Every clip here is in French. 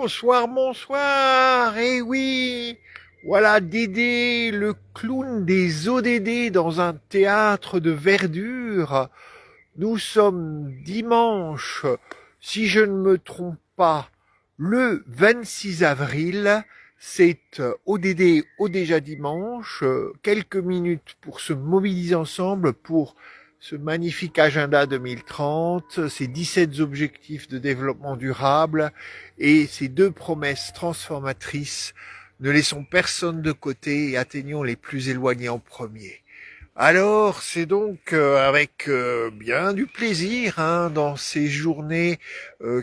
Bonsoir, bonsoir. Eh oui, voilà Dédé, le clown des ODD dans un théâtre de verdure. Nous sommes dimanche, si je ne me trompe pas, le 26 avril. C'est ODD au déjà dimanche. Quelques minutes pour se mobiliser ensemble pour ce magnifique agenda 2030, ces 17 objectifs de développement durable et ces deux promesses transformatrices. Ne laissons personne de côté et atteignons les plus éloignés en premier. Alors, c'est donc avec bien du plaisir dans ces journées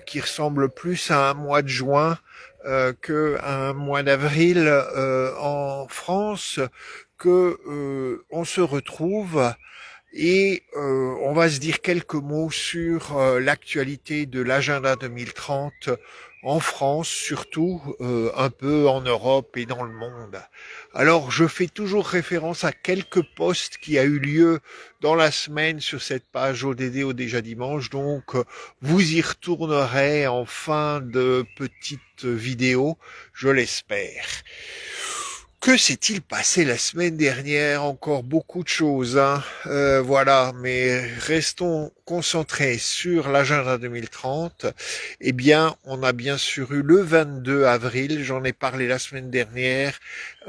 qui ressemblent plus à un mois de juin qu'à un mois d'avril en France que on se retrouve et on va se dire quelques mots sur l'actualité de l'agenda 2030 en France, surtout un peu en Europe et dans le monde. Alors, je fais toujours référence à quelques posts qui a eu lieu dans la semaine sur cette page ODD au déjà dimanche. Donc, vous y retournerez en fin de petite vidéo, je l'espère. Que s'est-il passé la semaine dernière? Encore beaucoup de choses, voilà, mais restons concentrés sur l'agenda 2030. Eh bien, on a bien sûr eu le 22 avril, j'en ai parlé la semaine dernière,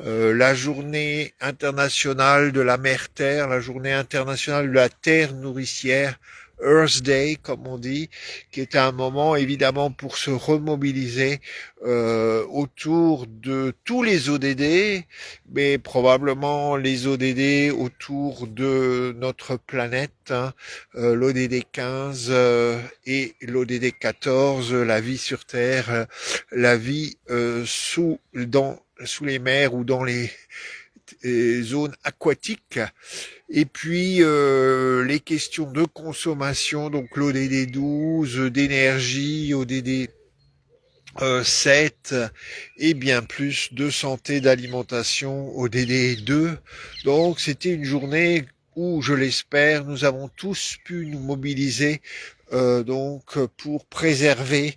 la journée internationale de la mer-terre, la journée internationale de la terre nourricière, Earth Day, comme on dit, qui est un moment évidemment pour se remobiliser autour de tous les ODD, mais probablement les ODD autour de notre planète, l'ODD 15 et l'ODD 14, la vie sur Terre, la vie sous les mers ou dans les zones aquatiques. Et puis les questions de consommation, donc l'ODD 12, d'énergie, ODD 7 et bien plus de santé, d'alimentation, ODD 2. Donc c'était une journée où, je l'espère, nous avons tous pu nous mobiliser donc pour préserver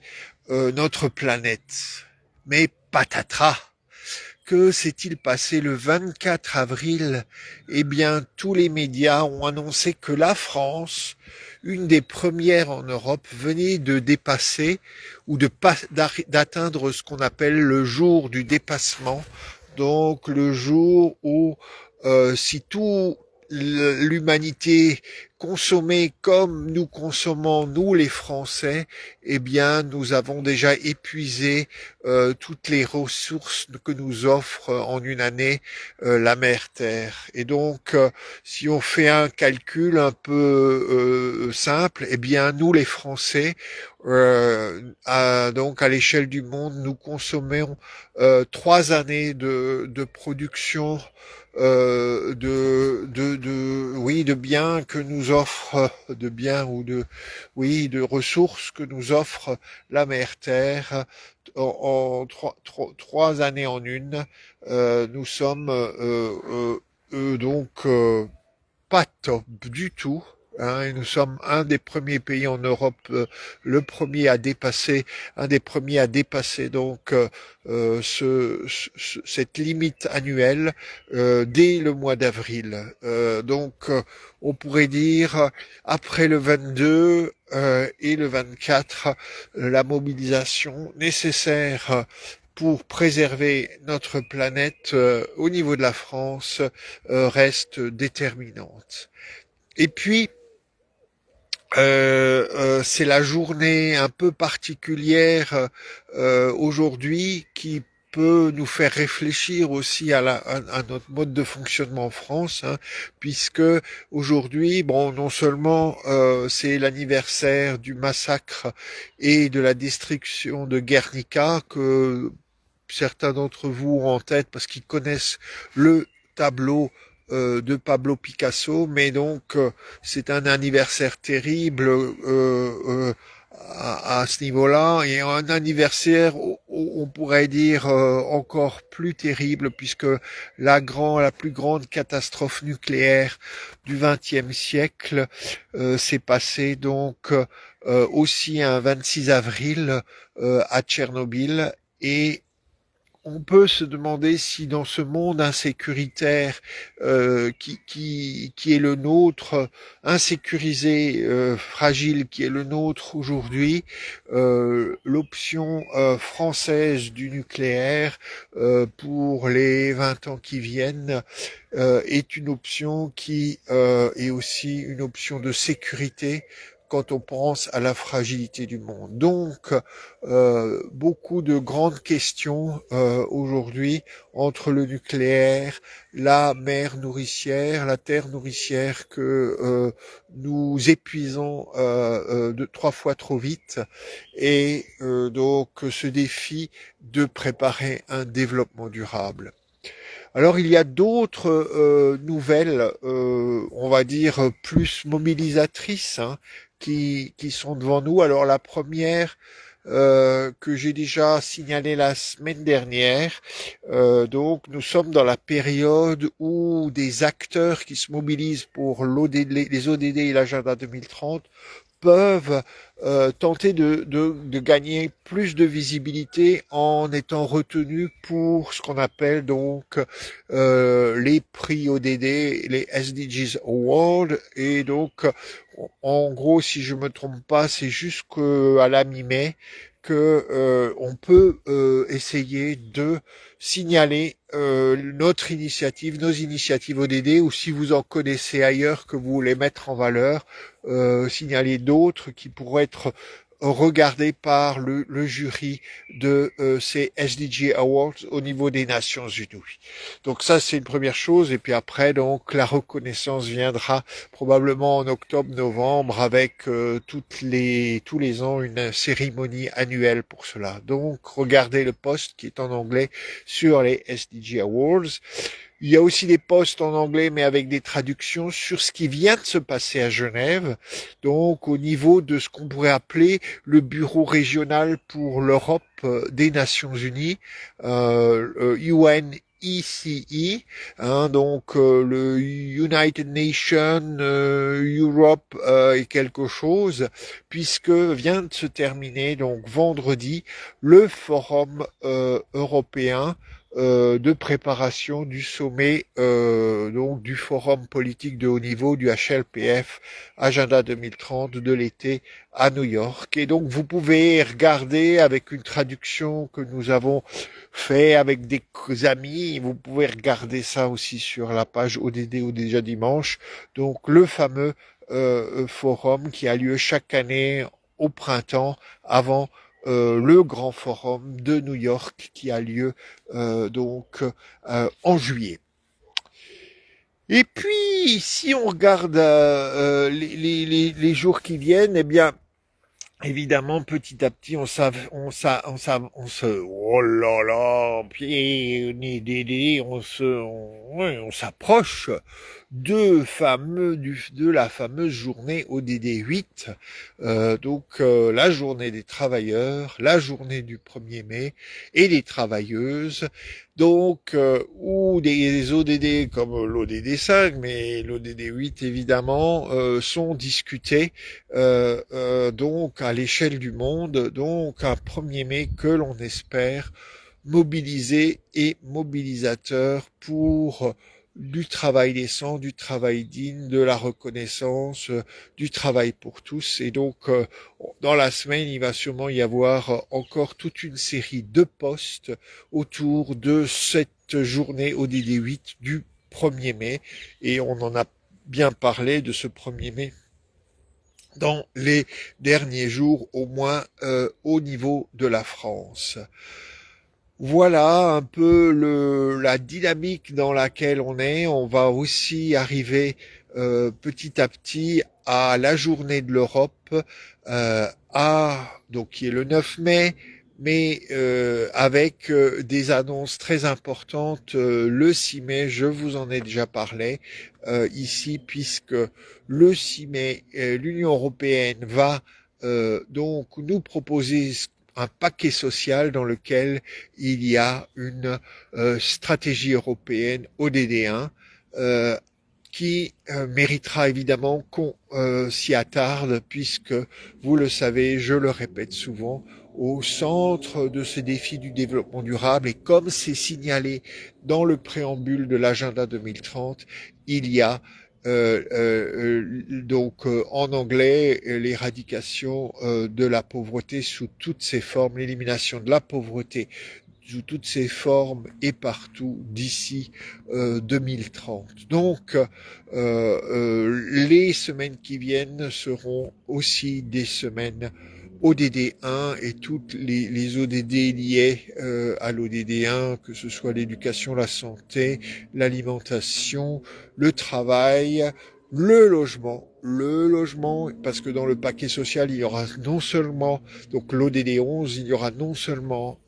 notre planète. Mais patatras! Que s'est-il passé le 24 avril? Eh bien, tous les médias ont annoncé que la France, une des premières en Europe, venait de dépasser ou d'atteindre ce qu'on appelle le jour du dépassement. Donc, le jour où, si tout l'humanité consommait comme nous consommons, nous les Français, eh bien nous avons déjà épuisé toutes les ressources que nous offre en une année la mer Terre. Et donc si on fait un calcul un peu simple, eh bien nous les Français, donc à l'échelle du monde, nous consommons 3 années de production de biens que nous offre de biens ou de ressources que nous offre la mer Terre en 3 années en une. Nous sommes donc pas top du tout. Et nous sommes un des premiers pays en Europe, un des premiers à dépasser donc cette limite annuelle dès le mois d'avril. Donc, on pourrait dire après le 22 et le 24, la mobilisation nécessaire pour préserver notre planète au niveau de la France reste déterminante. Et puis, c'est la journée un peu particulière aujourd'hui qui peut nous faire réfléchir aussi à notre mode de fonctionnement en France, puisque aujourd'hui, bon, non seulement c'est l'anniversaire du massacre et de la destruction de Guernica que certains d'entre vous ont en tête parce qu'ils connaissent le tableau de Pablo Picasso, mais donc c'est un anniversaire terrible à ce niveau-là, et un anniversaire, on pourrait dire encore plus terrible, puisque la plus grande catastrophe nucléaire du XXe siècle s'est passée donc aussi un 26 avril à Tchernobyl. Et on peut se demander si dans ce monde insécuritaire qui est le nôtre, insécurisé, fragile qui est le nôtre aujourd'hui, l'option française du nucléaire pour les 20 ans qui viennent est une option qui est aussi une option de sécurité quand on pense à la fragilité du monde. Donc, beaucoup de grandes questions aujourd'hui entre le nucléaire, la mer nourricière, la terre nourricière que nous épuisons de 3 fois trop vite, et donc ce défi de préparer un développement durable. Alors il y a d'autres nouvelles, on va dire plus mobilisatrices, hein, qui sont devant nous. Alors la première que j'ai déjà signalée la semaine dernière, donc nous sommes dans la période où des acteurs qui se mobilisent pour les ODD et l'agenda 2030 peuvent tenter de gagner plus de visibilité en étant retenus pour ce qu'on appelle donc les prix ODD, les SDGs Awards. Et donc, en gros, si je me trompe pas, c'est jusqu'à la mi-mai que on peut essayer de signaler notre initiative, nos initiatives ODD, ou si vous en connaissez ailleurs que vous voulez mettre en valeur, signaler d'autres qui pourraient être regardés par le jury de ces SDG Awards au niveau des Nations Unies. Donc ça, c'est une première chose. Et puis après, donc la reconnaissance viendra probablement en octobre-novembre avec tous les ans une cérémonie annuelle pour cela. Donc regardez le post qui est en anglais sur les SDG Awards. Il y a aussi des posts en anglais, mais avec des traductions sur ce qui vient de se passer à Genève, donc au niveau de ce qu'on pourrait appeler le bureau régional pour l'Europe des Nations Unies, UNECE, hein, donc le United Nations Europe et quelque chose, puisque vient de se terminer donc vendredi le forum européen de préparation du sommet donc du forum politique de haut niveau du HLPF Agenda 2030 de l'été à New York. Et donc vous pouvez regarder avec une traduction que nous avons fait avec des amis, vous pouvez regarder ça aussi sur la page ODD ou déjà dimanche, donc le fameux forum qui a lieu chaque année au printemps avant le grand forum de New York qui a lieu donc en juillet. Et puis, si on regarde les jours qui viennent, eh bien, évidemment, petit à petit, on se, oh là là, pied, nez, dédé, on s'approche de la fameuse journée ODD 8, donc la journée des travailleurs, la journée du 1er mai et des travailleuses, donc ou des ODD comme l'ODD 5, mais l'ODD 8 évidemment sont discutés donc à l'échelle du monde, donc un 1er mai que l'on espère mobilisé et mobilisateur pour du travail décent, du travail digne, de la reconnaissance, du travail pour tous. Et donc, dans la semaine, il va sûrement y avoir encore toute une série de posts autour de cette journée ODD 8 du 1er mai. Et on en a bien parlé de ce 1er mai dans les derniers jours, au moins au niveau de la France. Voilà un peu la dynamique dans laquelle on est. On va aussi arriver petit à petit à la journée de l'Europe, donc qui est le 9 mai, mais avec des annonces très importantes le 6 mai. Je vous en ai déjà parlé ici, puisque le 6 mai, l'Union européenne va donc nous proposer un paquet social dans lequel il y a une stratégie européenne ODD1 qui méritera évidemment qu'on s'y attarde, puisque, vous le savez, je le répète souvent, au centre de ces défis du développement durable. Et comme c'est signalé dans le préambule de l'agenda 2030, il y a en anglais l'éradication de la pauvreté sous toutes ses formes, l'élimination de la pauvreté sous toutes ses formes et partout d'ici 2030. Donc, les semaines qui viennent seront aussi des semaines ODD 1 et toutes les ODD liées à l'ODD 1, que ce soit l'éducation, la santé, l'alimentation, le travail, le logement, parce que dans le paquet social, il y aura non seulement, donc l'ODD 11, il y aura non seulement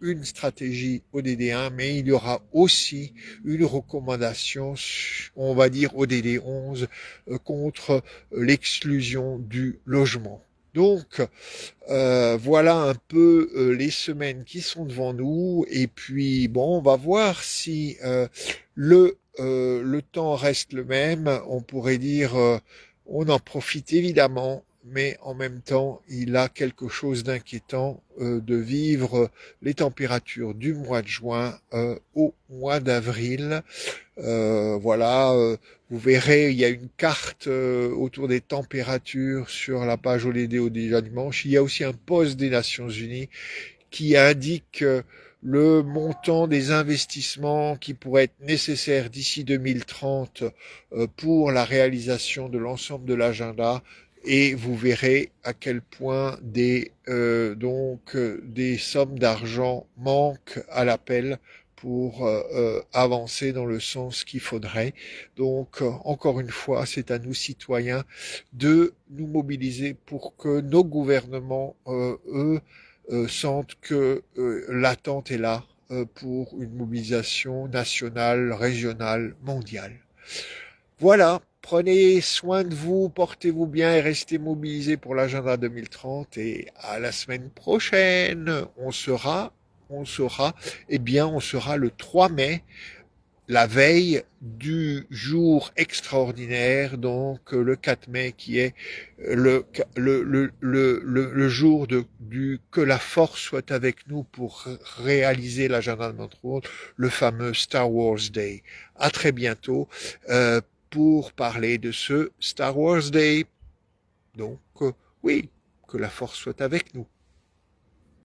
une stratégie ODD 1, mais il y aura aussi une recommandation, on va dire ODD 11, contre l'exclusion du logement. Donc, voilà un peu les semaines qui sont devant nous. Et puis, bon, on va voir si le temps reste le même. On pourrait dire, on en profite évidemment, mais en même temps, il a quelque chose d'inquiétant de vivre les températures du mois de juin au mois d'avril. Voilà, vous verrez, il y a une carte autour des températures sur la page ODD déjà dimanche. Il y a aussi un post des Nations Unies qui indique le montant des investissements qui pourraient être nécessaires d'ici 2030 pour la réalisation de l'ensemble de l'agenda. Et vous verrez à quel point des sommes d'argent manquent à l'appel pour avancer dans le sens qu'il faudrait. Donc, encore une fois, c'est à nous citoyens de nous mobiliser pour que nos gouvernements, eux, sentent que l'attente est là pour une mobilisation nationale, régionale, mondiale. Voilà, prenez soin de vous, portez-vous bien et restez mobilisés pour l'agenda 2030 et à la semaine prochaine. On sera le 3 mai, la veille du jour extraordinaire, donc le 4 mai, qui est le jour que la force soit avec nous pour réaliser l'agenda de notre le fameux Star Wars Day. À très bientôt pour parler de ce Star Wars Day. Donc, oui, que la force soit avec nous.